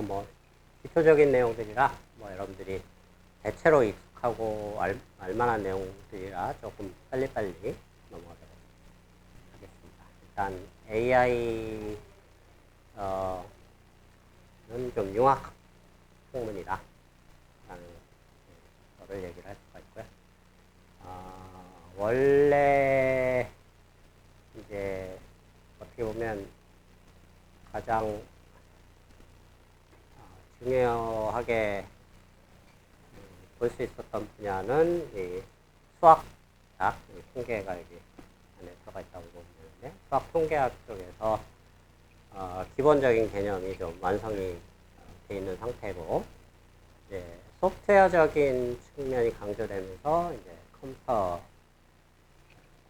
뭐 기초적인 내용들이라 뭐 여러분들이 대체로 익숙하고 알만한 내용들이라 조금 빨리빨리 넘어가도록 하겠습니다. 일단 AI 는 좀 융합 학문이다 라는 거를 얘기를 할 수가 있고요. 원래 이제 어떻게 보면 가장 중요하게 볼 수 있었던 분야는 이 수학학, 통계가 여기 안에 들어가 있다고 보면 되는데, 수학 통계학 쪽에서 기본적인 개념이 좀 완성이 되어 있는 상태고, 이제 소프트웨어적인 측면이 강조되면서 이제 컴퓨터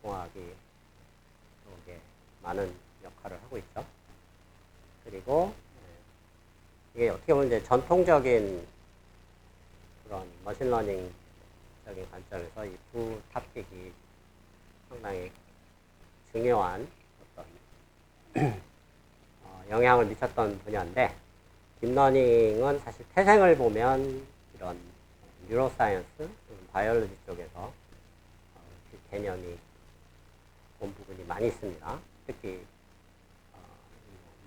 공학이 쪽에 많은 역할을 하고 있죠. 그리고 이게 어떻게 보면 이제 전통적인 그런 머신러닝적인 관점에서 이 두 탑픽이 상당히 중요한 어떤 영향을 미쳤던 분야인데, 딥러닝은 사실 태생을 보면 이런 뉴로사이언스, 바이올로지 쪽에서 그 개념이 본 부분이 많이 있습니다. 특히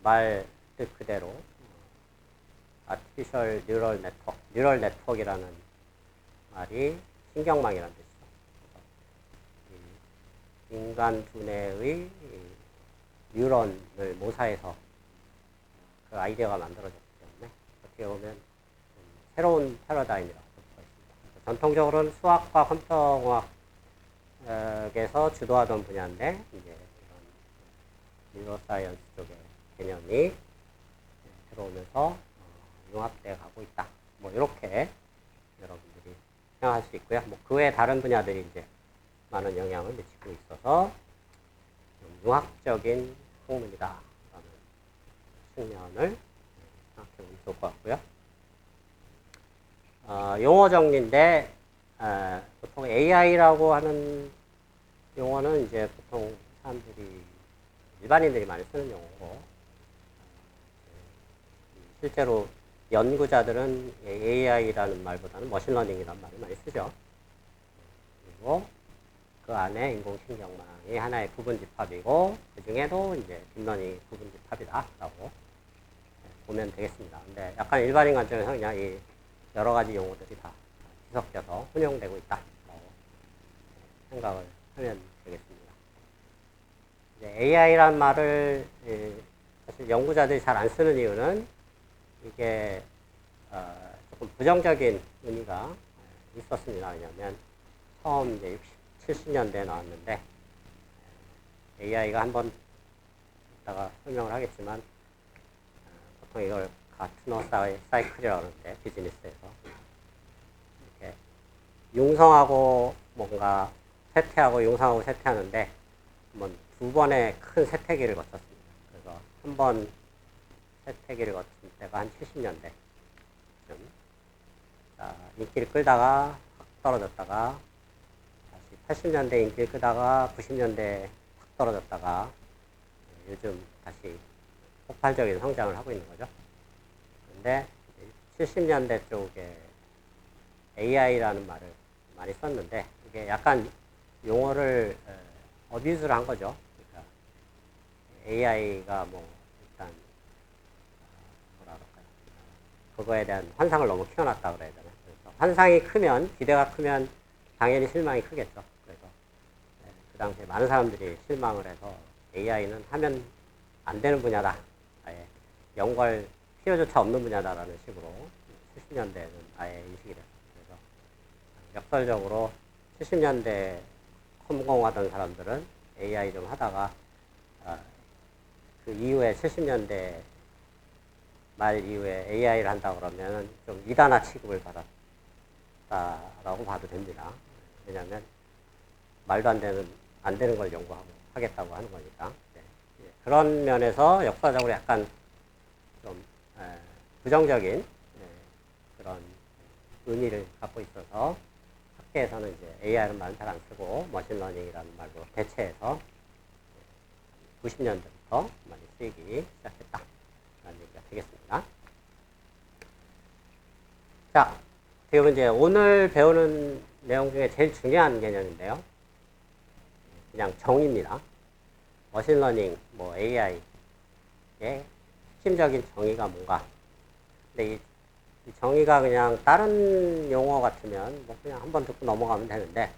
말 뜻 그대로 아티피셜 뉴럴 네트워크라는 말이 신경망이라는 뜻이죠. 인간 두뇌의 뉴런을 모사해서 그 아이디어가 만들어졌기 때문에 어떻게 보면 새로운 패러다임이라고 볼 수가 있습니다. 전통적으로는 수학과 컴퓨터공학에서 주도하던 분야인데, 이제 이런 뉴로사이언스 쪽의 개념이 들어오면서 융합되어 가고 있다. 뭐 이렇게 여러분들이 생각할 수 있고요. 뭐 그 외에 다른 분야들이 이제 많은 영향을 미치고 있어서 융합적인 학문이다라는 측면을 생각해 보면 좋을 것 같고요. 용어 정리인데, 보통 AI라고 하는 용어는 이제 보통 일반인들이 많이 쓰는 용어고, 실제로 연구자들은 AI라는 말보다는 머신러닝이라는 말을 많이 쓰죠. 그리고 그 안에 인공신경망이 하나의 부분집합이고, 그 중에도 이제 딥러닝이 부분집합이다라고 보면 되겠습니다. 근데 약간 일반인 관점에서 그냥 이 여러 가지 용어들이 다 뒤섞여서 혼용되고 있다라고 생각을 하면 되겠습니다. AI란 말을 사실 연구자들이 잘 안 쓰는 이유는 이게 조금 부정적인 의미가 있었습니다. 왜냐하면 처음 이제 70년대에 나왔는데, AI가 한번 이따가 설명을 하겠지만, 보통 이걸 가트너 사이클이라고 하는데, 비즈니스에서 이렇게 융성하고 뭔가 쇠퇴하고 융성하고 쇠퇴하는데 한번 두 번의 큰 쇠퇴기를 거쳤습니다. 그래서 한 번 쇠퇴기를 거친 때가 한 70년대쯤. 인기를 끌다가 확 떨어졌다가 다시 80년대 인기를 끄다가 90년대 확 떨어졌다가 요즘 다시 폭발적인 성장을 하고 있는 거죠. 근데 70년대 쪽에 AI라는 말을 많이 썼는데, 이게 약간 용어를 어뷰즈를 한 거죠. 그러니까 AI가 뭐 일단 뭐라 그럴까요? 그거에 대한 환상을 너무 키워놨다 그래야 되나? 그래서 환상이 크면, 기대가 크면 당연히 실망이 크겠죠. 그래서 그 당시에 많은 사람들이 실망을 해서 AI는 하면 안 되는 분야다, 아예 연구할 필요조차 없는 분야다라는 식으로 70년대에는 아예 인식이 됐어요. 그래서 역설적으로 70년대 컴공하던 사람들은 AI 좀 하다가 그 이후에 70년대 말 이후에 AI를 한다 그러면 좀 이단화 취급을 받았다라고 봐도 됩니다. 왜냐하면 말도 안 되는 걸 연구하고 하겠다고 하는 거니까. 네. 그런 면에서 역사적으로 약간 좀 부정적인 그런 의미를 갖고 있어서 학계에서는 이제 AI라는 말은 잘 안 쓰고 머신러닝이라는 말로 대체해서 90년대부터 많이 쓰이기 시작했다라는 얘기가 되겠습니다. 자, 지금 이제 오늘 배우는 내용 중에 제일 중요한 개념인데요. 그냥 정의입니다. 머신러닝, 뭐 AI의 핵심적인 정의가 뭔가. 근데 이 정의가 그냥 다른 용어 같으면 뭐 그냥 한번 듣고 넘어가면 되는데,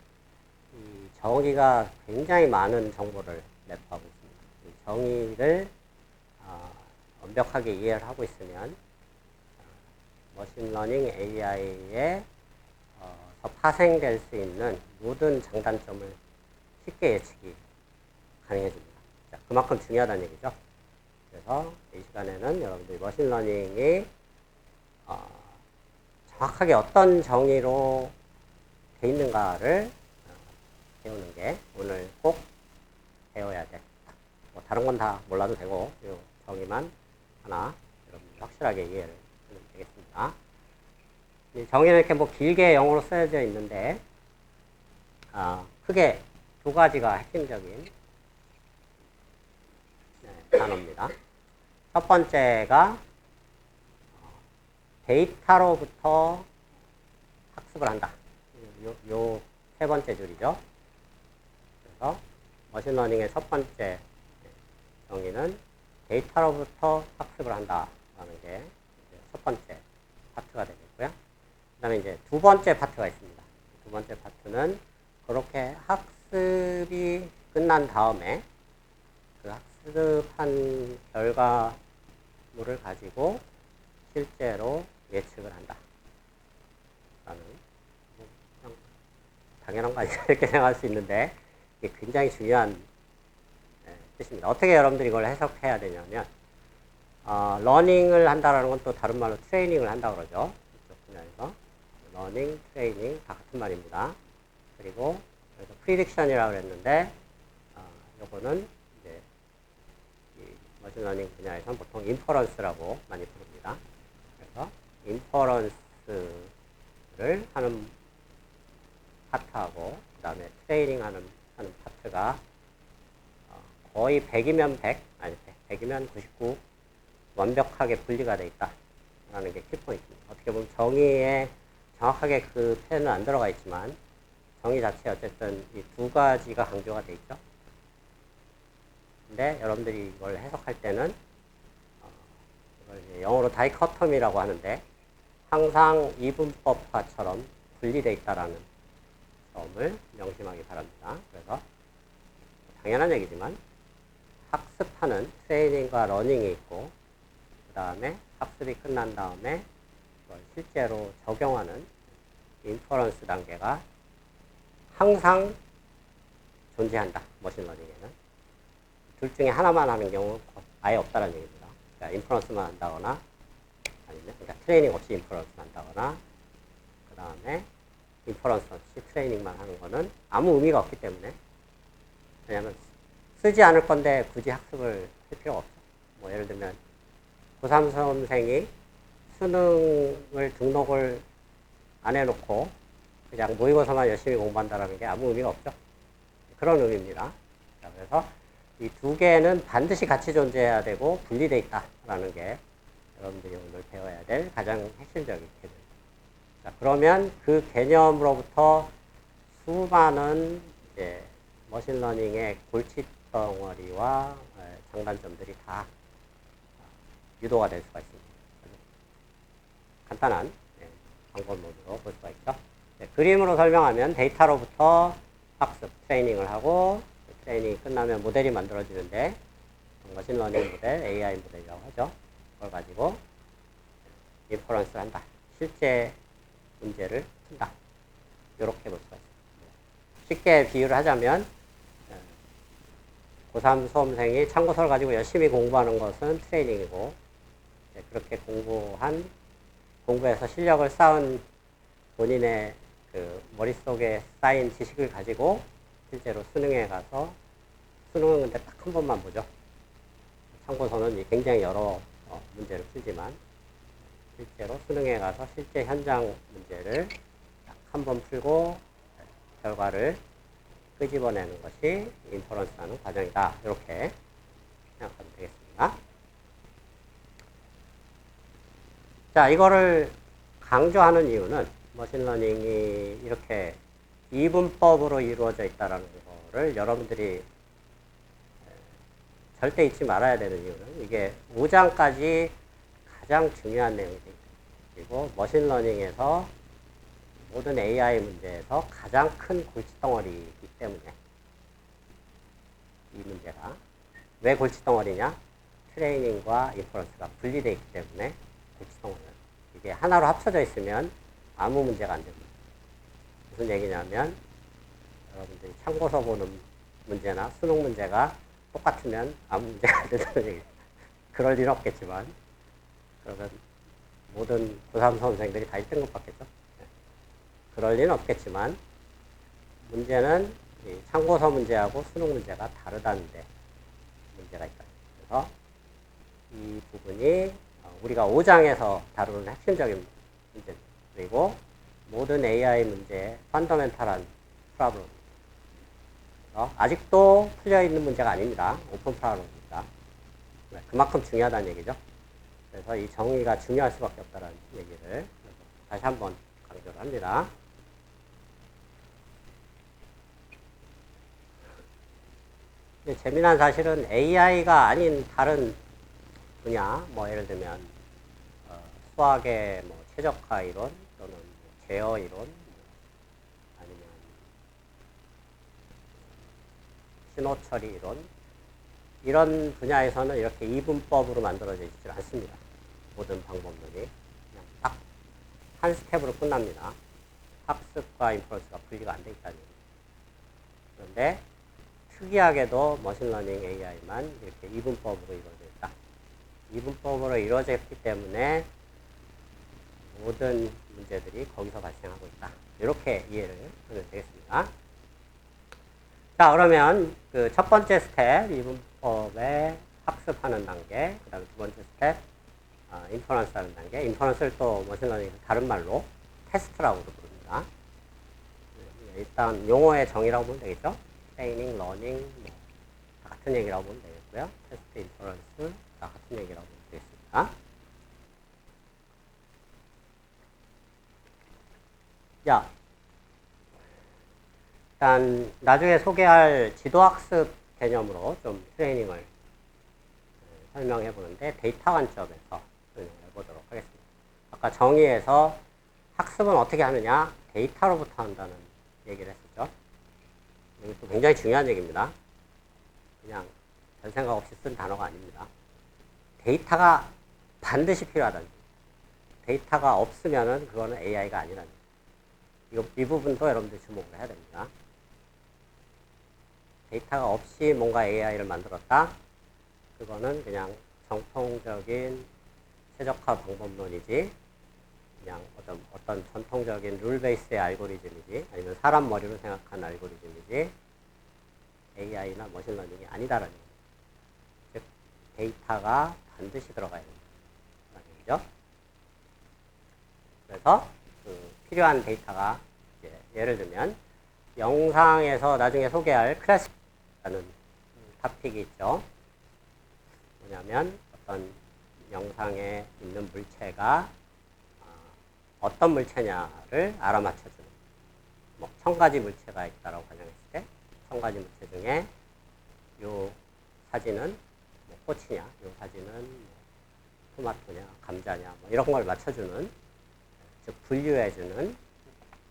이 정의가 굉장히 많은 정보를 내포하고 있습니다. 이 정의를 완벽하게 이해를 하고 있으면 머신러닝 AI에 파생될 수 있는 모든 장단점을 쉽게 예측이 가능해집니다. 자, 그만큼 중요하다는 얘기죠. 그래서 이 시간에는 여러분들이 머신러닝이 정확하게 어떤 정의로 돼 있는가를 배우는 게 오늘 꼭 배워야 돼. 뭐 다른 건 다 몰라도 되고 이 정의만 하나 여러분들 확실하게 이해를 하면 되겠습니다. 이 정의는 이렇게 뭐 길게 영어로 쓰여져 있는데 크게 두 가지가 핵심적인 단어입니다. 첫 번째가 데이터로부터 학습을 한다. 요 세 번째 줄이죠. 그래서 머신러닝의 첫 번째 정의는 데이터로부터 학습을 한다라는 게 첫 번째 파트가 되겠고요. 그 다음에 이제 두 번째 파트가 있습니다. 두 번째 파트는 그렇게 학습이 끝난 다음에 그 학습한 결과물을 가지고 실제로 예측을 한다. 라는, 그냥 당연한 거 아니냐 이렇게 생각할 수 있는데, 이게 굉장히 중요한 뜻입니다. 어떻게 여러분들이 이걸 해석해야 되냐면, 러닝을 한다라는 건 또 다른 말로 트레이닝을 한다 그러죠. 이쪽 분야에서. 러닝, 트레이닝 다 같은 말입니다. 그리고 그래서 프리딕션이라고 그랬는데, 요거는 이제 이 머신러닝 분야에서는 보통 인퍼런스라고 많이 부릅니다. 그래서 인퍼런스를 하는 파트하고 그 다음에 트레이닝 하는 파트가 거의 100이면 100, 아니 100이면 99 완벽하게 분리가 되어 있다라는 게 키포인트입니다. 어떻게 보면 정의에 정확하게 그 표현은 안 들어가 있지만 정의 자체에 어쨌든 이 두 가지가 강조가 되어 있죠. 근데 여러분들이 이걸 해석할 때는 이걸 이제 영어로 다이커텀이라고 하는데 항상 이분법화처럼 분리되어 있다라는 점을 명심하기 바랍니다. 그래서 당연한 얘기지만 학습하는 트레이닝과 러닝이 있고 그 다음에 학습이 끝난 다음에 그걸 실제로 적용하는 인퍼런스 단계가 항상 존재한다. 머신러닝에는. 둘 중에 하나만 하는 경우는 아예 없다는 얘기입니다. 그러니까 인퍼런스만 한다거나 아니면 그러니까 트레이닝 없이 인퍼런스만 한다거나 그 다음에 인퍼런스 없이 트레이닝만 하는 거는 아무 의미가 없기 때문에 왜냐하면 쓰지 않을 건데 굳이 학습을 할 필요가 없어. 뭐 예를 들면 고3 수험생이 수능을 등록을 안 해놓고 그냥 모의고사만 열심히 공부한다는 게 아무 의미가 없죠. 그런 의미입니다. 자, 그래서 이 두 개는 반드시 같이 존재해야 되고 분리되어 있다라는 게 여러분들이 오늘 배워야 될 가장 핵심적인 개념. 자, 그러면 그 개념으로부터 수많은 이제 머신러닝의 골칫덩어리와 장단점들이 다 유도가 될 수가 있습니다. 간단한 방법론으로 볼 수가 있죠. 그림으로 설명하면 데이터로부터 학습, 트레이닝을 하고 트레이닝이 끝나면 모델이 만들어지는데 머신러닝 모델, AI 모델이라고 하죠. 그걸 가지고 인퍼런스를 한다. 실제 문제를 푼다. 이렇게 볼 수가 있습니다. 쉽게 비유를 하자면 고3 수험생이 참고서를 가지고 열심히 공부하는 것은 트레이닝이고 그렇게 공부해서 실력을 쌓은 본인의 그 머릿속에 쌓인 지식을 가지고 실제로 수능에 가서 수능은 근데 딱 한 번만 보죠. 참고서는 굉장히 여러 문제를 풀지만 실제로 수능에 가서 실제 현장 문제를 딱 한 번 풀고 결과를 끄집어내는 것이 인퍼런스하는 과정이다. 이렇게 생각하면 되겠습니다. 자, 이거를 강조하는 이유는 머신러닝이 이렇게 이분법으로 이루어져 있다는 거를 여러분들이 절대 잊지 말아야 되는 이유는 이게 5장까지 가장 중요한 내용이 되어 있습니다. 그리고 머신러닝에서 모든 AI 문제에서 가장 큰 골칫덩어리이기 때문에 이 문제가 왜 골칫덩어리냐? 트레이닝과 인퍼런스가 분리되어 있기 때문에 골칫덩어리는 이게 하나로 합쳐져 있으면 아무 문제가 안 됩니다. 무슨 얘기냐면 여러분들이 참고서 보는 문제나 수능 문제가 똑같으면 아무 문제가 안 된다는 얘기죠. 그럴 리는 없겠지만 그러면 모든 고3 수험생들이 다 1등급 받겠죠. 그럴 리는 없겠지만 문제는 참고서 문제하고 수능 문제가 다르다는데 문제가 있다. 그래서 이 부분이 우리가 5장에서 다루는 핵심적인 문제 그리고 모든 AI 문제의 펀더멘탈한 프로블럼. 아직도 풀려있는 문제가 아닙니다. 오픈 프로블럼입니다. 그만큼 중요하다는 얘기죠. 그래서 이 정의가 중요할 수밖에 없다는 얘기를 다시 한번 강조를 합니다. 재미난 사실은 AI가 아닌 다른 분야, 뭐 예를 들면 수학의 뭐 최적화 이론 또는 제어 이론 아니면 신호 처리 이론 이런 분야에서는 이렇게 이분법으로 만들어져 있지 않습니다. 모든 방법론이 그냥 딱 한 스텝으로 끝납니다. 학습과 인퍼런스가 분리가 안 돼 있다는 얘기죠. 그런데 특이하게도 머신러닝 AI만 이렇게 이분법으로 이루어져 있다. 이분법으로 이루어져 있기 때문에 모든 문제들이 거기서 발생하고 있다. 이렇게 이해를 하면 되겠습니다. 자, 그러면 그 첫 번째 스텝, 이분법의 학습하는 단계, 그 다음에 두 번째 스텝, 인퍼런스 하는 단계. 인퍼런스를 또 머신러닝에서 다른 말로 테스트라고도 부릅니다. 일단 용어의 정의라고 보면 되겠죠? 트레이닝, 러닝, 뭐, 다 같은 얘기라고 보면 되겠고요. 테스트, 인퍼런스, 다 같은 얘기라고 보면 되겠습니다. 자, 일단 나중에 소개할 지도학습 개념으로 좀 트레이닝을 설명해 보는데 데이터 관점에서 설명해 보도록 하겠습니다. 아까 정의에서 학습은 어떻게 하느냐? 데이터로부터 한다는 얘기를 했었죠. 이것도 굉장히 중요한 얘기입니다. 그냥 별 생각 없이 쓴 단어가 아닙니다. 데이터가 반드시 필요하다는 얘기죠. 데이터가 없으면은 그거는 AI가 아니라는 얘기죠. 이 부분도 여러분들이 주목을 해야 됩니다. 데이터가 없이 뭔가 AI를 만들었다? 그거는 그냥 정통적인 최적화 방법론이지 그냥 어떤 전통적인 룰 베이스의 알고리즘이지 아니면 사람 머리로 생각한 알고리즘이지 AI나 머신러닝이 아니다라는 얘기죠. 즉 데이터가 반드시 들어가야 된다는 얘기죠. 그래서 그 필요한 데이터가 예를 들면 영상에서 나중에 소개할 클래스라는 토픽이 있죠. 뭐냐면 어떤 영상에 있는 물체가 어떤 물체냐를 알아맞혀주는 뭐 1000가지 물체가 있다라고 가정했을 때 1000가지 물체 중에 요 사진은 뭐 꽃이냐 요 사진은 뭐 토마토냐 감자냐 뭐 이런 걸 맞춰주는 즉 분류해주는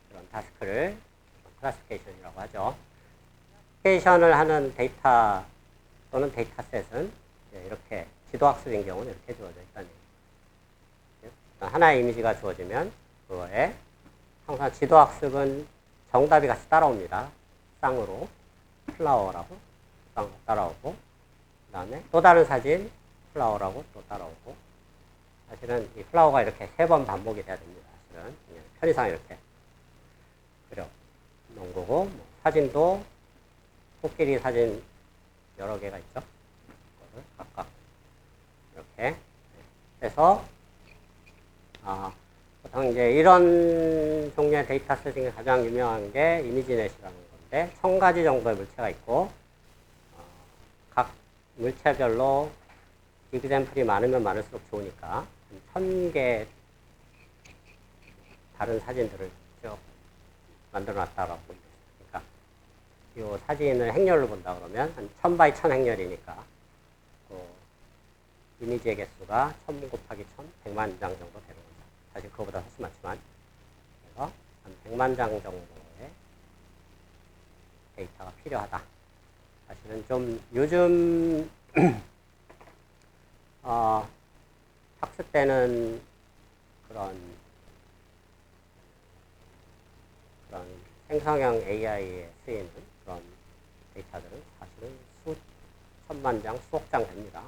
그런 타스크를 클래시피케이션이라고 하죠. 클래시피케이션을 하는 데이터 또는 데이터셋은 이렇게 지도학습인 경우는 이렇게 주어져 있다는 얘기죠. 하나의 이미지가 주어지면 그거에 항상 지도학습은 정답이 같이 따라옵니다. 쌍으로 플라워라고 쌍으로 따라오고 그 다음에 또 다른 사진 플라워라고 또 따라오고 사실은 이 플라워가 이렇게 3번 반복이 돼야 됩니다. 사실은 편의상 이렇게 그려 놓은 거고 뭐 사진도 코끼리 사진 여러 개가 있죠. 그거를 각각 이렇게 해서 보통 이제 이런 종류의 데이터셋 중에 가장 유명한 게 이미지넷이라는 건데 1000가지 정도의 물체가 있고 각 물체별로 이그샘플이 많으면 많을수록 좋으니까 1000개 다른 사진들을 쭉 만들어 놨다라고 보면 되겠습니다. 그러니까 이 사진을 행렬로 본다 그러면 한 1000 바이 1000 행렬이니까 이미지의 개수가 1000 곱하기 1000, 100만 장 정도 되는 거죠. 사실 그거보다 훨씬 많지만. 그래서 한 100만 장 정도의 데이터가 필요하다. 사실은 좀 요즘 학습 때는 그런 생성형 AI에 쓰이는 그런 데이터들은 사실은 수천만 장, 수억 장 됩니다.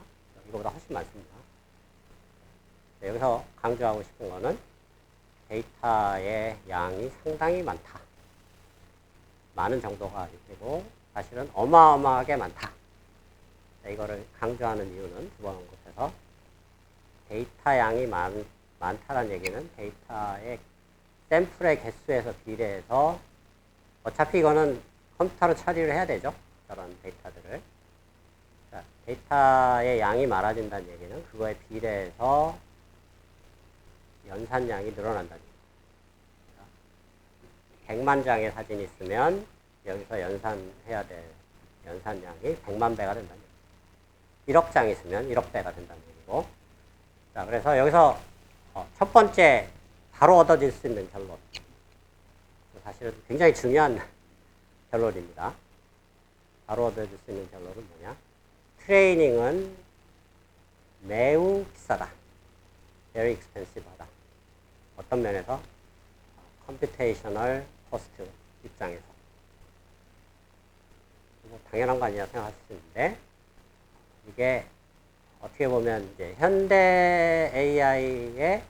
이거보다 훨씬 많습니다. 여기서 강조하고 싶은 거는 데이터의 양이 상당히 많다. 많은 정도가 아니고 사실은 어마어마하게 많다. 이거를 강조하는 이유는 두 번 언급해서 데이터 양이 많다는 얘기는 데이터의 샘플의 개수에서 비례해서 어차피 이거는 컴퓨터로 처리를 해야 되죠. 저런 데이터들을. 자, 데이터의 양이 많아진다는 얘기는 그거에 비례해서 연산량이 늘어난다는 얘기입니다. 100만 장의 사진이 있으면 여기서 연산해야 될 연산량이 100만 배가 된다는 얘기입니다. 1억 장이 있으면 1억 배가 된다는 얘기고. 자, 그래서 여기서 첫 번째 바로 얻어질 수 있는 결론. 사실은 굉장히 중요한 결론입니다. 바로 얻어질 수 있는 결론은 뭐냐? 트레이닝은 매우 비싸다. very expensive하다. 어떤 면에서? 컴퓨테이셔널 코스트 입장에서. 뭐 당연한 거 아니냐 생각할 수 있는데, 이게 어떻게 보면 이제 현대 AI의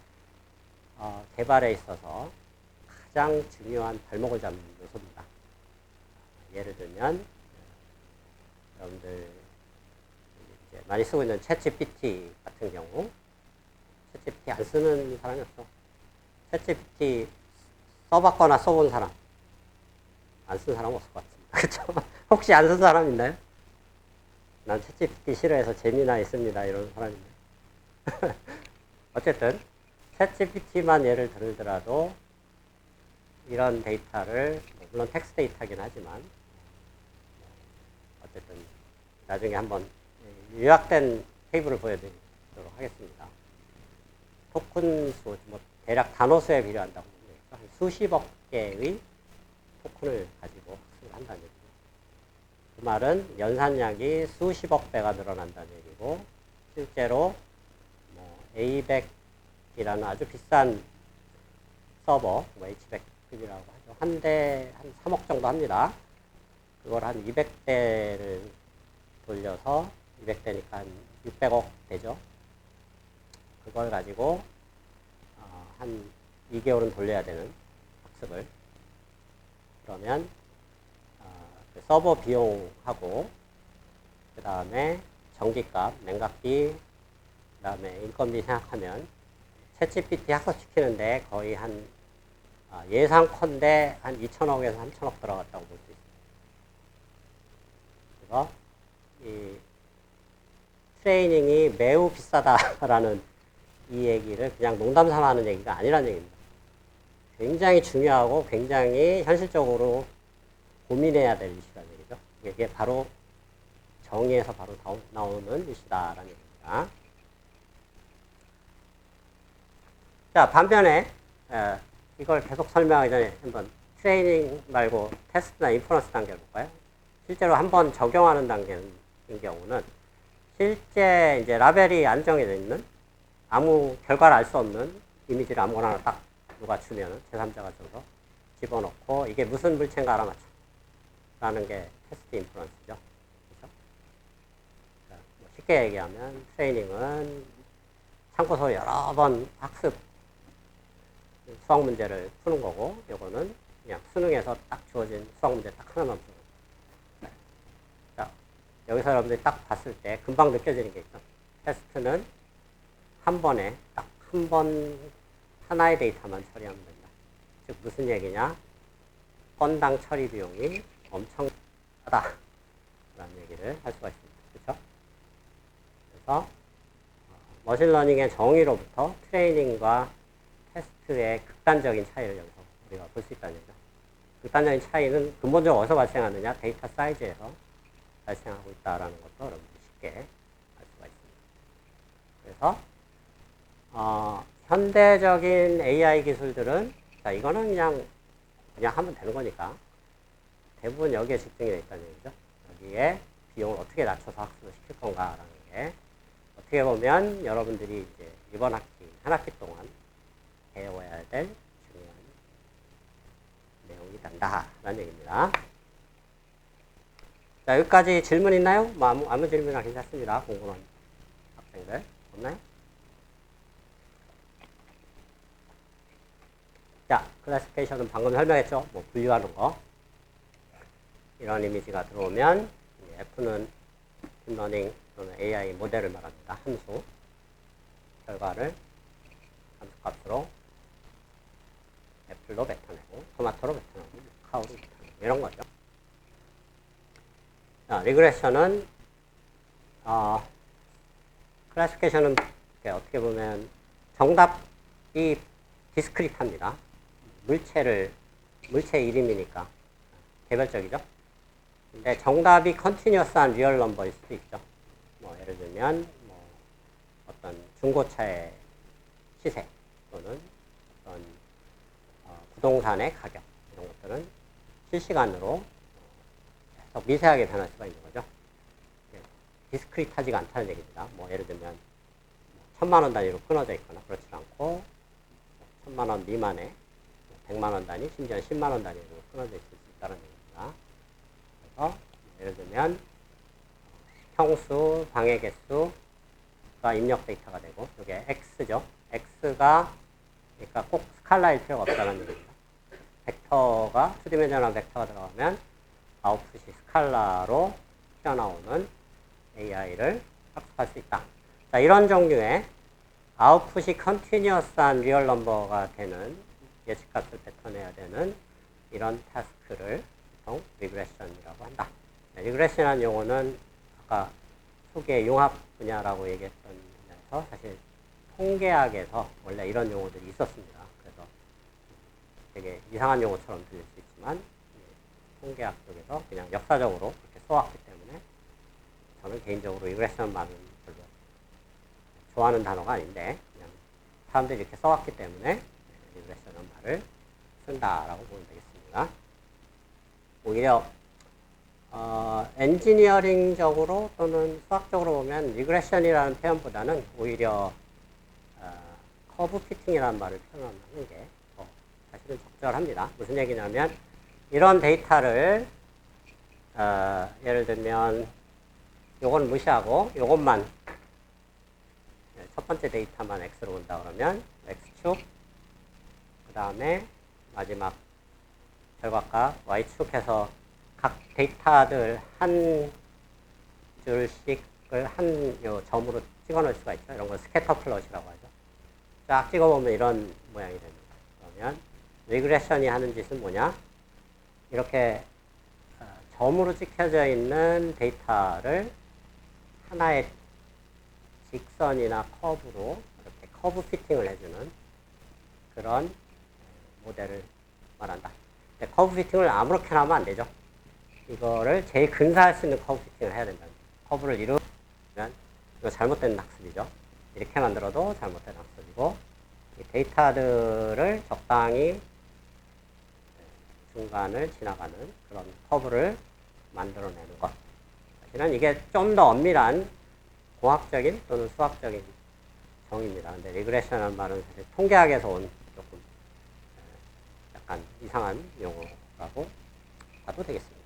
개발에 있어서 가장 중요한 발목을 잡는 요소입니다. 예를 들면 여러분들 이제 많이 쓰고 있는 챗GPT 같은 경우, 챗GPT 안 쓰는 사람이 없어. 챗GPT 써봤거나 써본 사람, 안 쓴 사람 없을 것 같습니다. 그렇죠? 혹시 안 쓴 사람 있나요? 난 챗GPT 싫어해서 재미나 있습니다. 이런 사람인데. 어쨌든 챗GPT만 예를 들더라도 이런 데이터를, 물론 텍스트 데이터긴 하지만 어쨌든 나중에 한번 요약된 테이블을 보여드리도록 하겠습니다. 토큰 수, 뭐 대략 단어수에 비례한다고 보면 한 수십억 개의 토큰을 가지고 학습을 한다는 얘기죠. 그 말은 연산량이 수십억 배가 늘어난다는 얘기고, 실제로 뭐 A100이라는 아주 비싼 서버, 뭐 H100급이라고 하죠. 한 대 한 3억 정도 합니다. 그걸 한 200대를 돌려서 200대니까 한 600억 되죠. 그걸 가지고 한 2개월은 돌려야 되는 학습을. 그러면 그 서버 비용하고 그 다음에 전기값, 냉각비, 그 다음에 인건비 생각하면 챗GPT 학습시키는데 거의 한 예상컨대 한 2천억에서 3천억 들어갔다고 볼 수 있습니다. 그래서 이 트레이닝이 매우 비싸다라는 이 얘기를 그냥 농담 삼아 하는 얘기가 아니라는 얘기입니다. 굉장히 중요하고 굉장히 현실적으로 고민해야 될 이슈라는 얘기죠. 이게 바로 정의에서 바로 나오는 이슈다라는 얘기입니다. 자, 반면에 이걸 계속 설명하기 전에 한번 트레이닝 말고 테스트나 인퍼런스 단계를 볼까요? 실제로 한번 적용하는 단계인 경우는 실제 이제 라벨이 안정되어 있는 아무 결과를 알 수 없는 이미지를 아무거나 딱 누가 주면은 제3자가 줘서 집어넣고 이게 무슨 물체인가 알아맞혀 라는 게 테스트 인퍼런스죠. 그렇죠? 뭐 쉽게 얘기하면 트레이닝은 참고서 여러 번 학습 수학 문제를 푸는 거고, 요거는 그냥 수능에서 딱 주어진 수학 문제 딱 하나만 푸는 거예요. 자, 여기서 여러분들이 딱 봤을 때 금방 느껴지는 게 있죠. 테스트는 한 번에 딱 한 번 하나의 데이터만 처리하면 된다. 즉 무슨 얘기냐? 건당 처리 비용이 엄청나다 라는 얘기를 할 수가 있습니다. 그렇죠? 그래서 머신러닝의 정의로부터 트레이닝과 테스트의 극단적인 차이를 여기서 우리가 볼 수 있다는 얘기죠. 극단적인 차이는 근본적으로 어디서 발생하느냐? 데이터 사이즈에서 발생하고 있다는 것도 여러분들이 쉽게 알 수가 있습니다. 그래서 현대적인 AI 기술들은 자 이거는 그냥 하면 되는 거니까 대부분 여기에 집중이 되어 있다는 얘기죠. 여기에 비용을 어떻게 낮춰서 학습을 시킬 건가라는 게 어떻게 보면 여러분들이 이제 이번 학기 한 학기 동안 배워야 될 중요한 내용이 된다라는 얘기입니다. 자 여기까지 질문 있나요? 뭐 아무 질문이나 괜찮습니다. 공부하는 학생들 없나요? 자, 클래시피케이션은 방금 설명했죠. 뭐 분류하는 거. 이런 이미지가 들어오면 F는 딥러닝 또는 AI 모델을 말합니다. 함수. 결과를 함수 값으로 애플로 뱉어내고 토마토로 뱉어내고 카우로 뱉어내고 이런 거죠. 자, 리그레션은 클래시피케이션은 어떻게 보면 정답이 디스크리트합니다. 물체 이름이니까 개별적이죠. 근데 정답이 컨티뉴어스한 리얼 넘버일 수도 있죠. 뭐 예를 들면 뭐 어떤 중고차의 시세 또는 어떤 부동산의 가격 이런 것들은 실시간으로 계속 미세하게 변할 수가 있는 거죠. 디스크리트하지가 않다는 얘기입니다. 뭐 예를 들면 1000만원 단위로 끊어져 있거나 그렇지 않고 1000만원 미만의 100만원 단위, 심지어 10만원 단위로 끊어져 있을 수 있다는 얘기입니다. 그래서 예를 들면 평수, 방해 개수가 입력 데이터가 되고 이게 X죠. X가 그러니까 꼭 스칼라일 필요가 없다는 얘기입니다. 벡터가 투디멘전한 벡터가 들어가면 아웃풋이 스칼라로 튀어나오는 AI를 학습할 수 있다. 자, 이런 종류의 아웃풋이 컨티뉴어스한 리얼 넘버가 되는 예측값을 뱉어내야 되는 이런 타스크를 보통 리그레션이라고 한다. 네, 리그레션이라는 용어는 아까 소개 융합 분야라고 얘기했던 분야에서 사실 통계학에서 원래 이런 용어들이 있었습니다. 그래서 되게 이상한 용어처럼 들릴 수 있지만 통계학 쪽에서 그냥 역사적으로 그렇게 써왔기 때문에 저는 개인적으로 리그레션 말은 별로 좋아하는 단어가 아닌데 그냥 사람들이 이렇게 써왔기 때문에 리그레션이라는 말을 쓴다라고 보면 되겠습니다. 오히려 엔지니어링적으로 또는 수학적으로 보면 리그레션이라는 표현보다는 오히려 커브 피팅이라는 말을 표현하는 게 더 사실은 적절합니다. 무슨 얘기냐면 이런 데이터를 예를 들면 요건 무시하고 요것만 첫 번째 데이터만 X로 본다 그러면 X축 그 다음에 마지막 결과값 Y축해서 각 데이터들 한 줄씩을 한 요 점으로 찍어 놓을 수가 있죠. 이런 걸 스캐터 플롯이라고 하죠. 쫙 찍어 보면 이런 모양이 됩니다. 그러면 리그레션이 하는 짓은 뭐냐? 이렇게 점으로 찍혀져 있는 데이터를 하나의 직선이나 커브로 이렇게 커브 피팅을 해주는 그런 모델을 말한다. 근데 커브 피팅을 아무렇게나 하면 안 되죠. 이거를 제일 근사할 수 있는 커브 피팅을 해야 된다. 커브를 이루면 이거 잘못된 학습이죠. 이렇게 만들어도 잘못된 학습이고 이 데이터들을 적당히 중간을 지나가는 그런 커브를 만들어내는 것. 사실은 이게 좀 더 엄밀한 공학적인 또는 수학적인 정의입니다. 근데 리그레션이라는 말은 사실 통계학에서 온 조금 약간 이상한 용어라고 봐도 되겠습니다.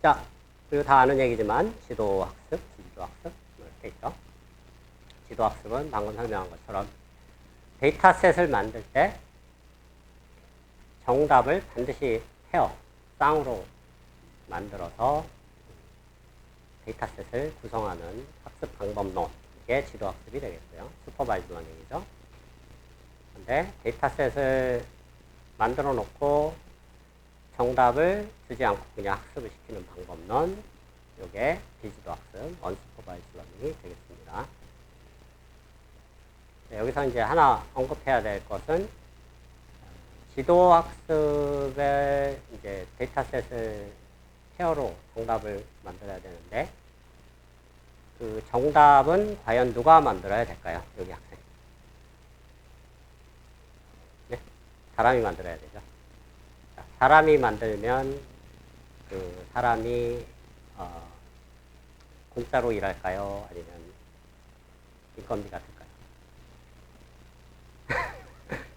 자, 그리고 다 아는 얘기지만 지도학습, 지도학습 이렇게 있죠. 지도학습은 방금 설명한 것처럼 데이터셋을 만들 때 정답을 반드시 페어, 쌍으로 만들어서 데이터셋을 구성하는 학습 방법론, 이게 지도학습이 되겠고요. 슈퍼바이즈 러닝이죠. 근데 데이터셋을 만들어 놓고 정답을 주지 않고 그냥 학습을 시키는 방법론, 요게 비지도 학습, 언슈퍼바이즈 러닝이 되겠습니다. 네, 여기서 이제 하나 언급해야 될 것은 지도 학습의 이제 데이터셋을 페어로 정답을 만들어야 되는데 그 정답은 과연 누가 만들어야 될까요? 여기 학생. 네? 사람이 만들어야 되죠. 자, 사람이 만들면 그 사람이 공짜로 일할까요? 아니면 인건비 같을까요?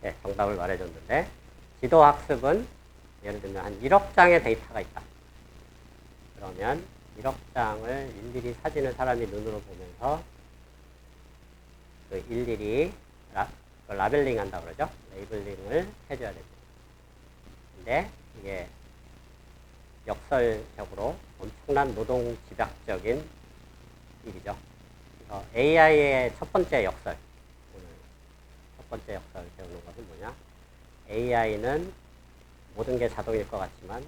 네, 정답을 말해줬는데 지도 학습은 예를 들면 한 1억 장의 데이터가 있다. 그러면 1억 장을 일일이 사진을 사람이 눈으로 보면서 그 일일이 라벨링 한다 그러죠. 레이블링을 해줘야 됩니다. 근데 이게 역설적으로 엄청난 노동 집약적인 일이죠. 그래서 AI의 첫 번째 역설, 오늘 첫 번째 역설을 배우는 것은 뭐냐? AI는 모든 게 자동일 것 같지만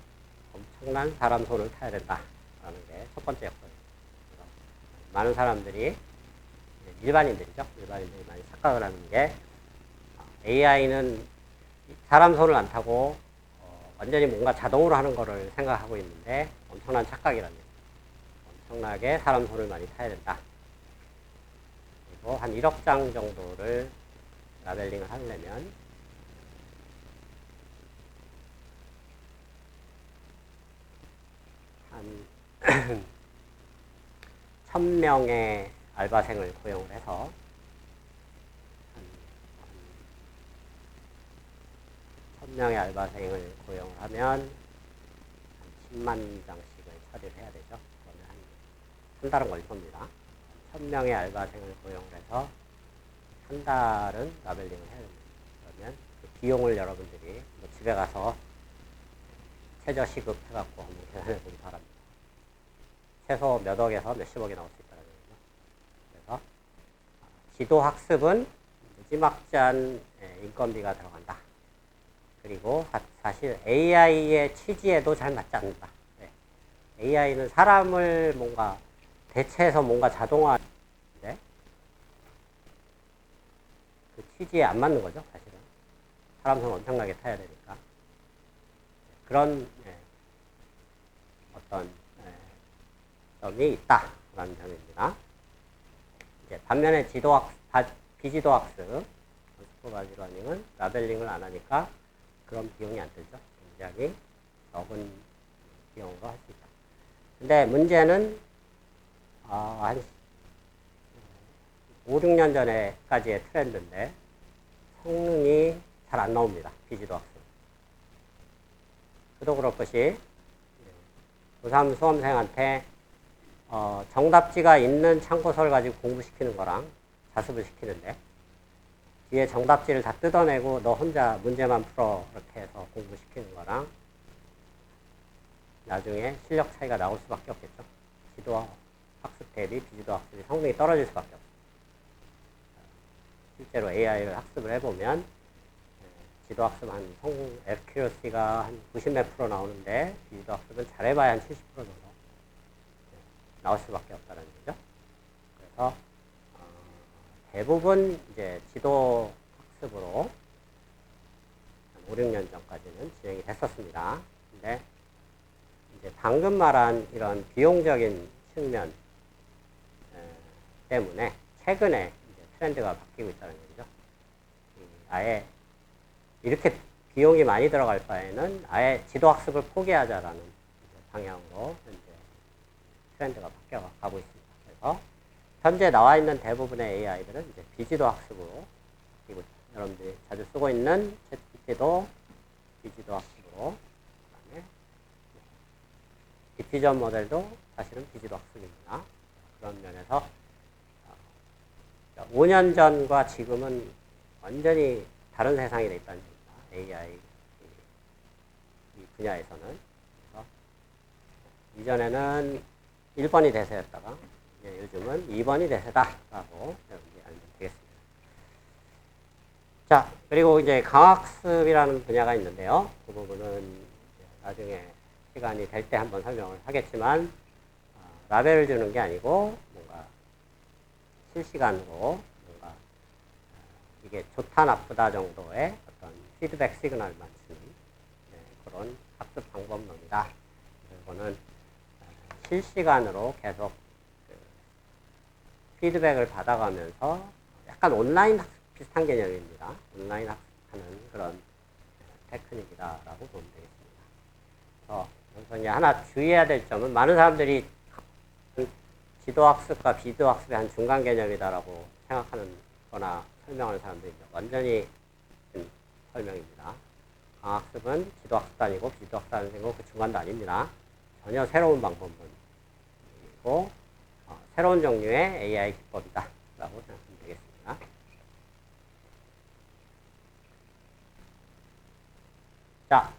엄청난 사람 손을 타야 된다라는 게 첫 번째 역설입니다. 많은 사람들이 일반인들이죠. 일반인들이 많이 착각을 하는 게 AI는 사람 손을 안 타고 완전히 뭔가 자동으로 하는 거를 생각하고 있는데 엄청난 착각이랍니다. 엄청나게 사람 손을 많이 타야 된다. 그리고 한 1억 장 정도를 라벨링을 하려면 한 1000명의 알바생을 고용을 해서 한 1000명의 알바생을 고용을 하면 한 10만 장씩을 처리를 해야 되죠. 그러면 한 달은 걸릴 겁니다. 1000명의 알바생을 고용을 해서 한 달은 라벨링을 해야 됩니다. 그러면 그 비용을 여러분들이 뭐 집에 가서 최저 시급 해갖고 한번 계산해 보기 바랍니다. 최소 몇 억에서 몇십억이 나올 수 있다는 거죠. 그래서 지도 학습은 무지막지한 인건비가 들어간다. 그리고 사실 AI의 취지에도 잘 맞지 않는다. 네. AI는 사람을 뭔가 대체해서 뭔가 자동화하는데 그 취지에 안 맞는 거죠, 사실은. 사람 손 엄청나게 타야 되니까. 그런 어떤 점이 있다라는 점입니다. 이제 반면에 비지도 학습, 슈퍼바이즈 러닝은 라벨링을 안 하니까 그런 비용이 안 들죠. 굉장히 적은 비용으로 할 수 있다. 근데 문제는 한 5, 6년 전에까지의 트렌드인데 성능이 잘 안 나옵니다. 비지도 학습. 그도 그럴 것이 고3 수험생한테 정답지가 있는 참고서를 가지고 공부시키는 거랑 자습을 시키는데 뒤에 정답지를 다 뜯어내고 너 혼자 문제만 풀어 이렇게 해서 공부시키는 거랑 나중에 실력 차이가 나올 수밖에 없겠죠. 지도 학습 대비 비지도 학습이 성능이 떨어질 수밖에 없어요. 실제로 AI를 학습을 해보면 지도 학습 한 accuracy가 한 90 몇 프로 나오는데 비지도 학습은 잘해봐야 한 70% 정도 나올 수밖에 없다는 거죠. 그래서 대부분 이제 지도 학습으로 한 5, 6년 전까지는 진행이 됐었습니다. 근데 이제 방금 말한 이런 비용적인 측면 때문에 최근에 이제 트렌드가 바뀌고 있다는 얘기죠. 아예 이렇게 비용이 많이 들어갈 바에는 아예 지도 학습을 포기하자라는 방향으로 현재 트렌드가 바뀌어가고 있습니다. 그래서 현재 나와 있는 대부분의 AI들은 이제 비지도 학습으로, 그리고 여러분들이 자주 쓰고 있는 챗GPT도 비지도 학습으로, 그다음에 디퓨전 모델도 사실은 비지도 학습입니다. 그런 면에서 5년 전과 지금은 완전히 다른 세상이 돼 있다는 얘기입니다. AI 이 분야에서는. 그래서 이전에는 1번이 대세였다가 요즘은 2번이 대세다라고 여러분들이 알면 되겠습니다. 자, 그리고 이제 강학습이라는 분야가 있는데요. 그 부분은 나중에 시간이 될 때 한번 설명을 하겠지만 라벨을 주는 게 아니고 뭔가 실시간으로 뭔가 이게 좋다 나쁘다 정도의 어떤 피드백 시그널만 주는 그런 학습 방법론이다. 이거는 실시간으로 계속 피드백을 받아가면서 약간 온라인 학습 비슷한 개념입니다. 온라인 학습하는 그런 테크닉이다라고 보면 되겠습니다. 그래서 이제 하나 주의해야 될 점은 많은 사람들이 지도학습과 비지도학습의 한 중간 개념이다라고 생각하는 거나 설명하는 사람들이 완전히 설명입니다. 강학습은 지도학습도 아니고 비지도학습도 아니고 그 중간도 아닙니다. 전혀 새로운 방법론이고 새로운 종류의 AI 기법이다 라고 생각하면 되겠습니다. 자,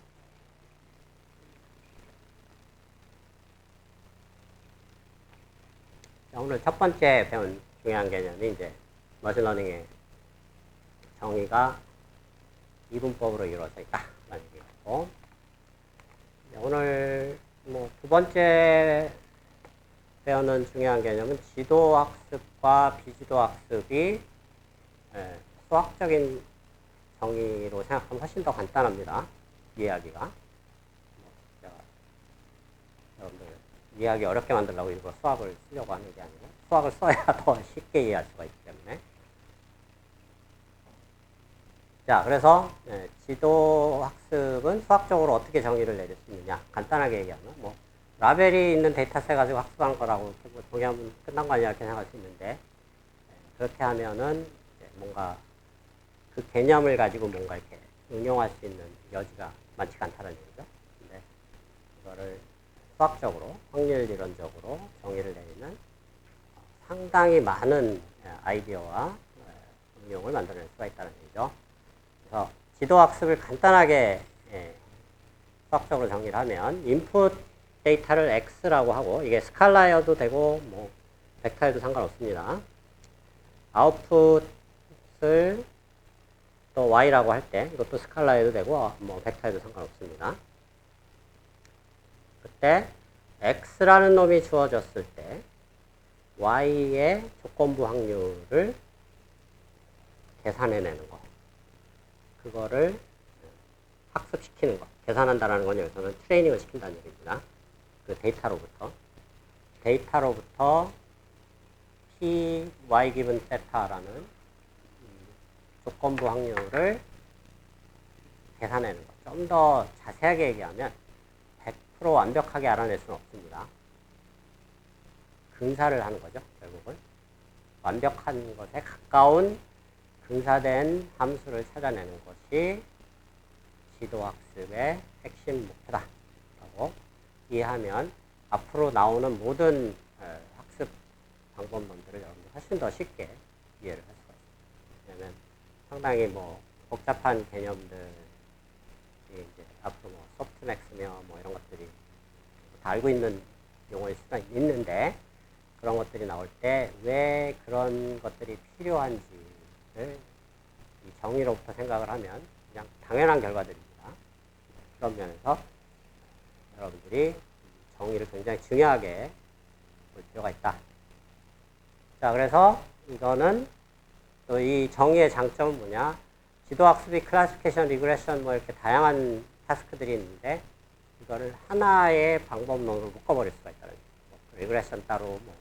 오늘 첫 번째 배운 중요한 개념이 이제 머신러닝의 정의가 이분법으로 이루어져 있다라는 얘기고, 오늘 뭐 두 번째 배우는 중요한 개념은 지도학습과 비지도학습이 수학적인 정의로 생각하면 훨씬 더 간단합니다. 이해하기가. 여러분들 이해하기 어렵게 만들려고 일부러 수학을 쓰려고 하는 게 아니고 수학을 써야 더 쉽게 이해할 수가 있기 때문에. 자, 그래서 지도학습은 수학적으로 어떻게 정의를 내릴 수 있느냐. 간단하게 얘기하면 뭐 라벨이 있는 데이터셋 가지고 학습한 거라고 정의하면 끝난 거 아니야 이렇게 생각할 수 있는데, 그렇게 하면은 뭔가 그 개념을 가지고 뭔가 이렇게 응용할 수 있는 여지가 많지가 않다는 얘기죠. 근데 이거를 수학적으로, 확률 이론적으로 정의를 내리는 상당히 많은 아이디어와 응용을 만들어낼 수가 있다는 얘기죠. 그래서 지도학습을 간단하게 수학적으로 정의를 하면 인풋 데이터를 X라고 하고, 이게 스칼라여도 되고 뭐 벡터여도 상관없습니다. 아웃풋을 또 Y라고 할 때 이것도 스칼라여도 되고 뭐 벡터여도 상관없습니다. 그때 X라는 놈이 주어졌을 때 Y의 조건부 확률을 계산해내는 거, 그거를 학습시키는 거, 계산한다라는 건 여기서는 트레이닝을 시킨다는 얘기입니다. 그 데이터로부터 P, Y 기분 세타라는 조건부 확률을 계산하는 것. 좀 더 자세하게 얘기하면 100% 완벽하게 알아낼 수는 없습니다. 근사를 하는 거죠, 결국은. 완벽한 것에 가까운 근사된 함수를 찾아내는 것이 지도학습의 핵심 목표다라고 이해하면 앞으로 나오는 모든 학습 방법론들을 여러분들 훨씬 더 쉽게 이해를 할 수가 있습니다. 왜냐하면 상당히 뭐 복잡한 개념들이 이제 앞으로 뭐 소프트맥스며 뭐 이런 것들이 다 알고 있는 용어일 수가 있는데, 그런 것들이 나올 때 왜 그런 것들이 필요한지를 이 정의로부터 생각을 하면 그냥 당연한 결과들입니다. 그런 면에서 여러분들이 정의를 굉장히 중요하게 볼 필요가 있다. 자, 그래서 이거는 또 이 정의의 장점은 뭐냐? 지도학습이 클래시피케이션, 리그레션 뭐 이렇게 다양한 타스크들이 있는데 이거를 하나의 방법론으로 묶어버릴 수가 있다는 거죠. 뭐 리그레션 따로, 뭐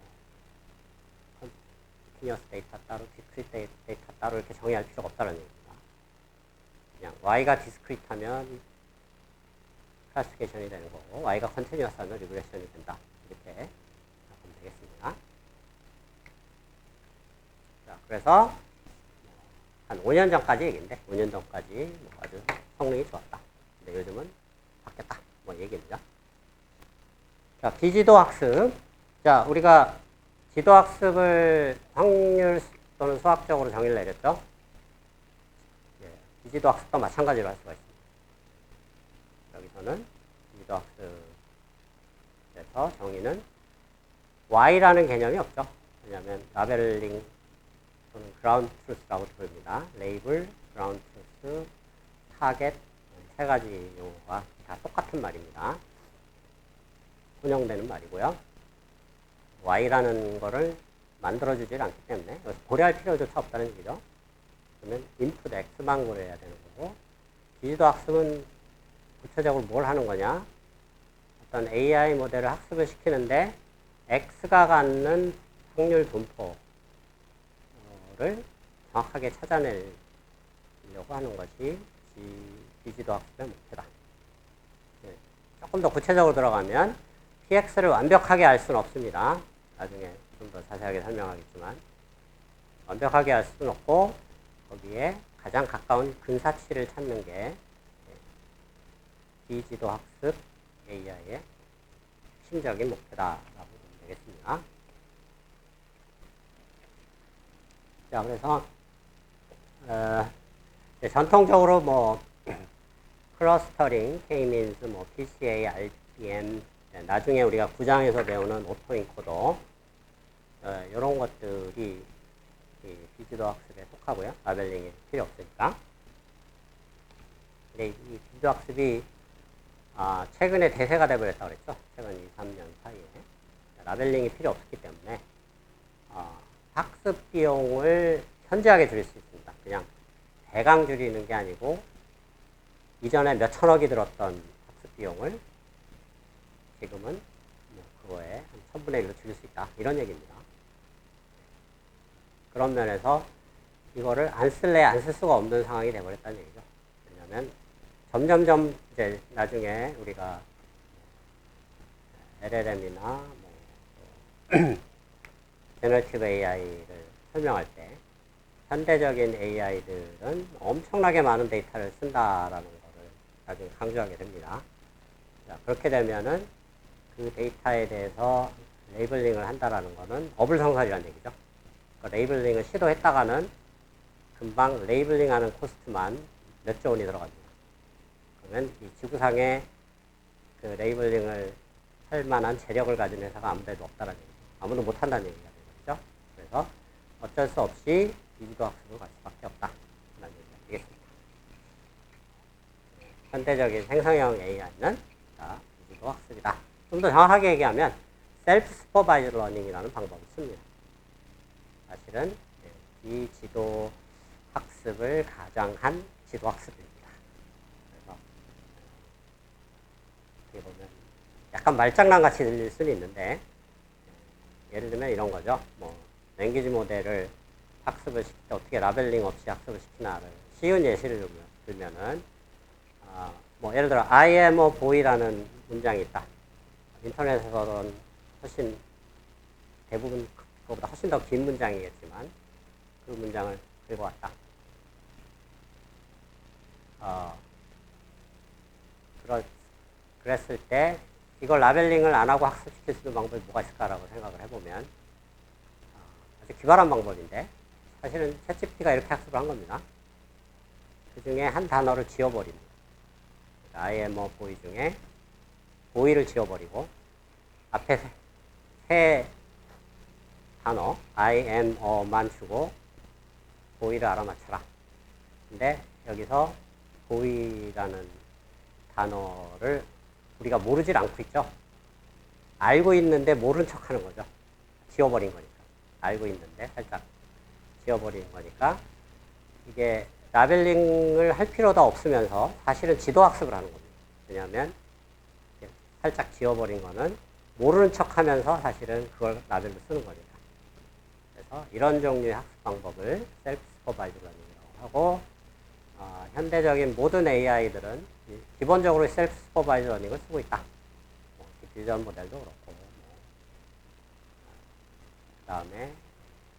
컨티뉴어스 데이터 따로, 디스크리트 데이터 따로 이렇게 정의할 필요가 없다는 얘기입니다. 그냥 y가 디스크리트하면 클래시피케이션이 되는 거고 y가 컨티뉴어스 하면 리그레션이 된다. 이렇게 보면 되겠습니다. 자, 그래서 한 5년 전까지 얘기인데 5년 전까지 뭐 아주 성능이 좋았다. 근데 요즘은 바뀌었다. 뭐 얘기입니다. 자, 비지도 학습. 자, 우리가 지도 학습을 확률 또는 수학적으로 정의를 내렸죠. 비지도 학습도 마찬가지로 할 수가 있습니다. 여기서는 비지도 학습에서 정의는 Y라는 개념이 없죠. 왜냐하면 라벨링 또는 그라운드 트루스라고 부릅니다. 레이블, 그라운드 트루스, 타겟, 세 가지 용어가 다 똑같은 말입니다. 혼용되는 말이고요. y라는 거를 만들어주질 않기 때문에 고려할 필요조차 없다는 얘기죠. 그러면 input x만 고려해야 되는 거고, 비지도 학습은 구체적으로 뭘 하는 거냐? 어떤 AI 모델을 학습을 시키는데 x가 갖는 확률 분포를 정확하게 찾아내려고 하는 것이 비지도 학습의 목표다. 조금 더 구체적으로 들어가면 px를 완벽하게 알 수는 없습니다. 나중에 좀 더 자세하게 설명하겠지만 완벽하게 알 수는 없고 거기에 가장 가까운 근사치를 찾는 게 비지도 학습 AI의 핵심적인 목표다라고 보면 되겠습니다. 자, 그래서 전통적으로 뭐 클러스터링, K-means, 뭐 PCA, RPM, 나중에 우리가 9장에서 배우는 오토인코더 이런 것들이 비지도 학습에 속하고요. 라벨링이 필요 없으니까. 근데 이 비지도 학습이 최근에 대세가 돼버렸다고 그랬죠. 최근 2, 3년 사이에. 라벨링이 필요 없기 때문에 학습 비용을 현저하게 줄일 수 있습니다. 그냥 대강 줄이는 게 아니고 이전에 몇 천억이 들었던 학습 비용을 지금은 그거에 한 1000분의 1로 줄일 수 있다. 이런 얘기입니다. 그런 면에서 이거를 안 쓸래 안 쓸 수가 없는 상황이 돼버렸다는 얘기죠. 왜냐하면 점점점 이제 나중에 우리가 LLM이나 뭐 제너티브 AI를 설명할 때 현대적인 AI들은 엄청나게 많은 데이터를 쓴다라는 것을 나중에 강조하게 됩니다. 자, 그렇게 되면은 그 데이터에 대해서 레이블링을 한다라는 것은 어불성설이라는 얘기죠. 그러니까 레이블링을 시도했다가는 금방 레이블링하는 코스트만 몇 조 원이 들어갑니다. 그러면 이 지구상에 그 레이블링을 할 만한 재력을 가진 회사가 아무데도 없다라는 얘기죠. 아무도 못한다는 얘기가 되겠죠. 그래서 어쩔 수 없이 비지도 학습을 갈 수밖에 없다라는 얘기가 되겠습니다. 현대적인 생성형 AI는 비지도 학습이다. 좀 더 정확하게 얘기하면 셀프 슈퍼바이즈드 러닝이라는 방법을 씁니다. 사실은 비지도 학습을 가장한 지도 학습입니다. 그래서 어떻게 보면 약간 말장난 같이 들릴 수는 있는데 예를 들면 이런 거죠. 뭐 랭귀지 모델을 학습을 시킬 때 어떻게 라벨링 없이 학습을 시키나를 쉬운 예시를 들면은 뭐 예를 들어 I am a boy라는 문장이 있다. 인터넷에서는 훨씬 대부분 그거보다 훨씬 더 긴 문장이겠지만 그 문장을 긁어왔다. 그랬을 때 이걸 라벨링을 안 하고 학습시킬 수 있는 방법이 뭐가 있을까라고 생각을 해보면 아주 기발한 방법인데 사실은 챗GPT가 이렇게 학습을 한 겁니다. 그 중에 한 단어를 지워버립니다. I am a boy 중에 boy를 지워버리고 앞에 세 단어 I am a만 주고 boy를 알아맞혀라. 근데 여기서 boy라는 단어를 우리가 모르질 않고 있죠. 알고 있는데 모른 척 하는 거죠. 지워버린 거니까. 알고 있는데 살짝 지워버린 거니까 이게 라벨링을 할 필요도 없으면서 사실은 지도 학습을 하는 겁니다. 왜냐하면 살짝 지워버린 거는 모르는 척 하면서 사실은 그걸 라벨로 쓰는 거니까. 그래서 이런 종류의 학습 방법을 셀프 슈퍼바이즈 러닝이라고 하고 현대적인 모든 AI들은 기본적으로 셀프 슈퍼바이즈 러닝을 쓰고 있다. 디퓨전 모델도 그렇고 그 다음에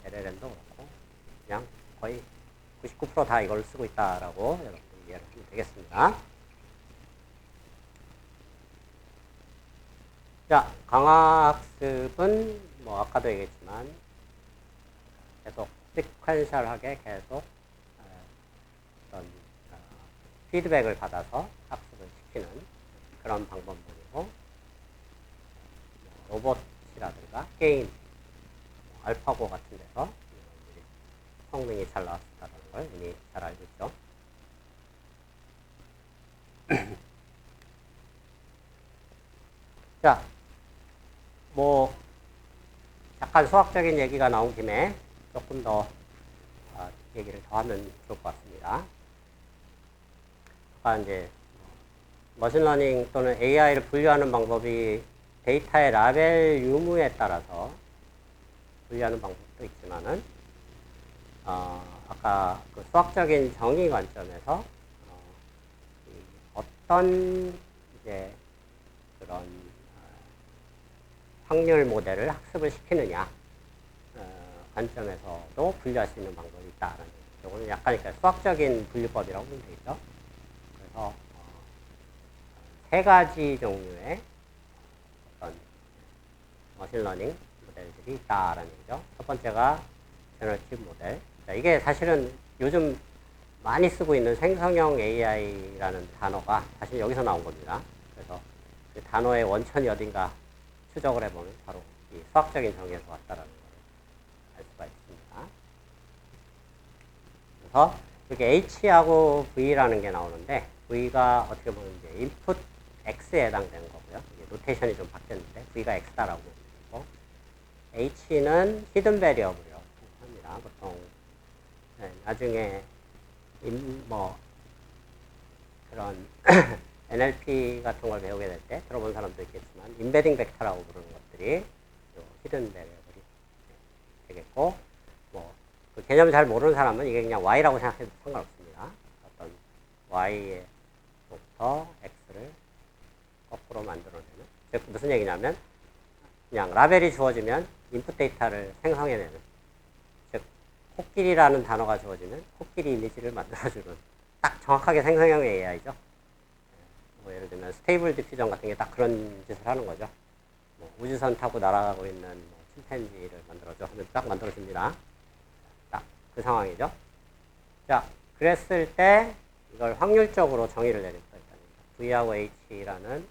LLM도 그렇고 그냥 거의 99% 다 이걸 쓰고 있다라고 여러분 이해를 하면 되겠습니다. 자, 강화학습은 뭐 아까도 얘기했지만 계속 시퀀셜하게 계속 어떤 피드백을 받아서 학습을 시키는 그런 방법들이고 로봇이라든가 게임, 알파고 같은 데서 성능이 잘 나왔다는 걸 이미 잘 알고 있죠. 자, 뭐 약간 수학적인 얘기가 나온 김에 조금 더 얘기를 더 하면 좋을 것 같습니다. 아까 이제 머신러닝 또는 AI를 분류하는 방법이 데이터의 라벨 유무에 따라서 분류하는 방법도 있지만은 아까 그 수학적인 정의 관점에서 어떤 이제 그런 확률 모델을 학습을 시키느냐 관점에서도 분류할 수 있는 방법이 있다라는 이거는 약간 그러니까 수학적인 분류법이라고 보면 되겠죠. 그래서 세 가지 종류의 어떤 머신러닝 모델들이 있다라는 얘기죠. 첫 번째가 제너러티브 모델. 자, 이게 사실은 요즘 많이 쓰고 있는 생성형 AI라는 단어가 사실 여기서 나온 겁니다. 그래서 그 단어의 원천이 어딘가 추적을 해보면 바로 이 수학적인 정의에서 왔다라는 걸 알 수가 있습니다. 그래서 이렇게 H하고 V라는 게 나오는데 V가 어떻게 보면 이제 input X에 해당되는 거고요. 이게 노테이션이 좀 바뀌었는데 V가 X다라고 보고 H는 히든 베리어블이라고 합니다. 보통 나중에 그런 NLP 같은 걸 배우게 될 때 들어본 사람도 있겠지만 인베딩 벡터라고 부르는 것들이 히든 베리어블이 되겠고 그 개념을 잘 모르는 사람은 이게 그냥 Y라고 생각해도 상관없습니다. 어떤 Y에서부터 X를 거꾸로 만들어내는 즉 무슨 얘기냐면 그냥 라벨이 주어지면 인풋 데이터를 생성해내는 즉 코끼리라는 단어가 주어지면 코끼리 이미지를 만들어주는 딱 정확하게 생성형 AI죠. 예를 들면 스테이블 디퓨전 같은 게 딱 그런 짓을 하는 거죠. 우주선 타고 날아가고 있는 침팬지를 만들어줘 하면 딱 만들어집니다. 딱 그 상황이죠. 자, 그랬을 때 이걸 확률적으로 정의를 내릴 수가 있다는 거죠. V하고 H라는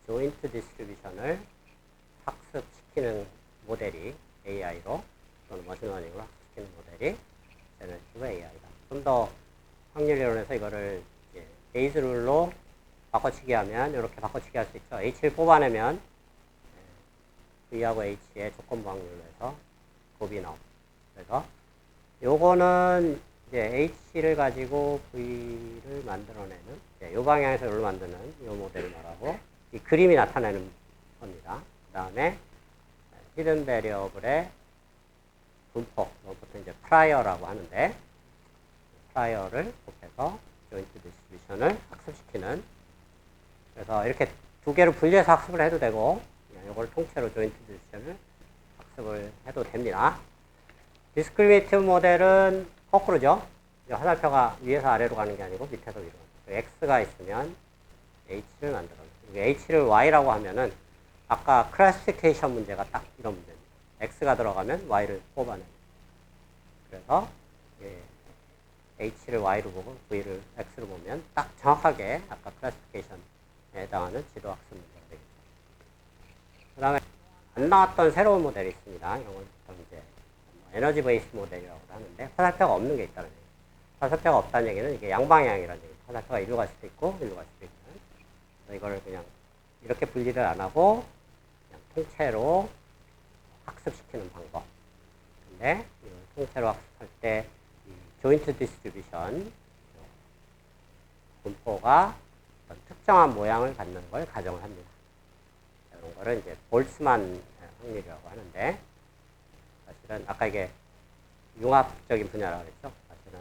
조인트 디스트리뷰션을 학습시키는 모델이 AI로 또는 머신러닝으로 학습시키는 모델이 제너러티브 AI다. 좀 더 확률이론에서 이거를 베이즈 룰로 바꿔치기 하면 이렇게 바꿔치기 할 수 있죠. H를 뽑아내면 V하고 H의 조건부 확률로 해서 곱이 나옵니다. 그래서 요거는 이제 H를 가지고 V를 만들어내는 이 방향에서 이걸 만드는 이 모델을 말하고 이 그림이 나타내는 겁니다. 그 다음에 히든 베리어블의 분포, 보통 이제 프라이어라고 하는데 프라이어를 곱해서 조인트 디스트리뷰션을 학습시키는 그래서 이렇게 두 개를 분리해서 학습을 해도 되고 이걸 통째로 조인트 디스트리뷰션을 학습을 해도 됩니다. 디스크리미네이티브 모델은 거꾸로죠. 화살표가 위에서 아래로 가는 게 아니고 밑에서 위로. X가 있으면 H를 만들어요. H를 Y라고 하면은 아까 클래시피케이션 문제가 딱 이런 문제입니다. X가 들어가면 Y를 뽑아내요. 그래서 H를 Y로 보고 V를 X로 보면 딱 정확하게 아까 클래시피케이션에 해당하는 지도학습 문제가 되겠죠. 그 다음에 안 나왔던 새로운 모델이 있습니다. 이런 걸 이제 에너지 베이스 모델이라고 하는데 화살표가 없는 게 있다는 얘기예요. 화살표가 없다는 얘기는 이게 양방향이라는 얘기예요. 화살표가 이리로 갈 수도 있고 이리로 갈 수도 있는. 그래서 이거를 그냥 이렇게 분리를 안 하고 그냥 통째로 학습시키는 방법. 근데 이걸 통째로 학습할 때 조인트 디스트리뷰션 분포가 어떤 특정한 모양을 갖는 걸 가정을 합니다. 이런 거를 이제 볼츠만 확률이라고 하는데 사실은 아까 이게 융합적인 분야라고 그랬죠. 사실은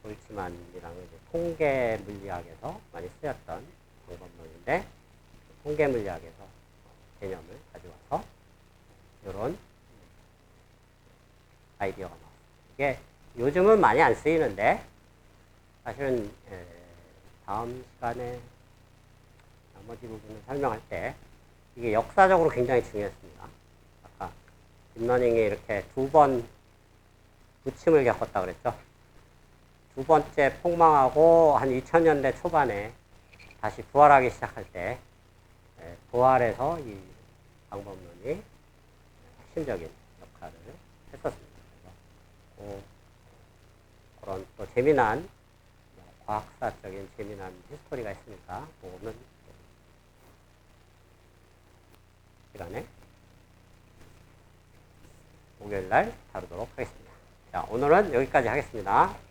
볼츠만이라는 이제 통계 물리학에서 많이 쓰였던 방법론인데 통계 물리학에서 개념을 가져와서 이런 아이디어가 나왔습니다. 이게 요즘은 많이 안 쓰이는데 사실은 다음 시간에 나머지 부분을 설명할 때 이게 역사적으로 굉장히 중요했습니다. 아까 딥러닝이 이렇게 두 번 부침을 겪었다 그랬죠. 두 번째 폭망하고 한 2000년대 초반에 다시 부활하기 시작할 때 부활해서 이 방법론이 핵심적인 역할을 했었습니다. 그래서 그런 또 재미난 과학사적인 재미난 히스토리가 있으니까 보면 시간에 목요일 날 다루도록 하겠습니다. 자, 오늘은 여기까지 하겠습니다.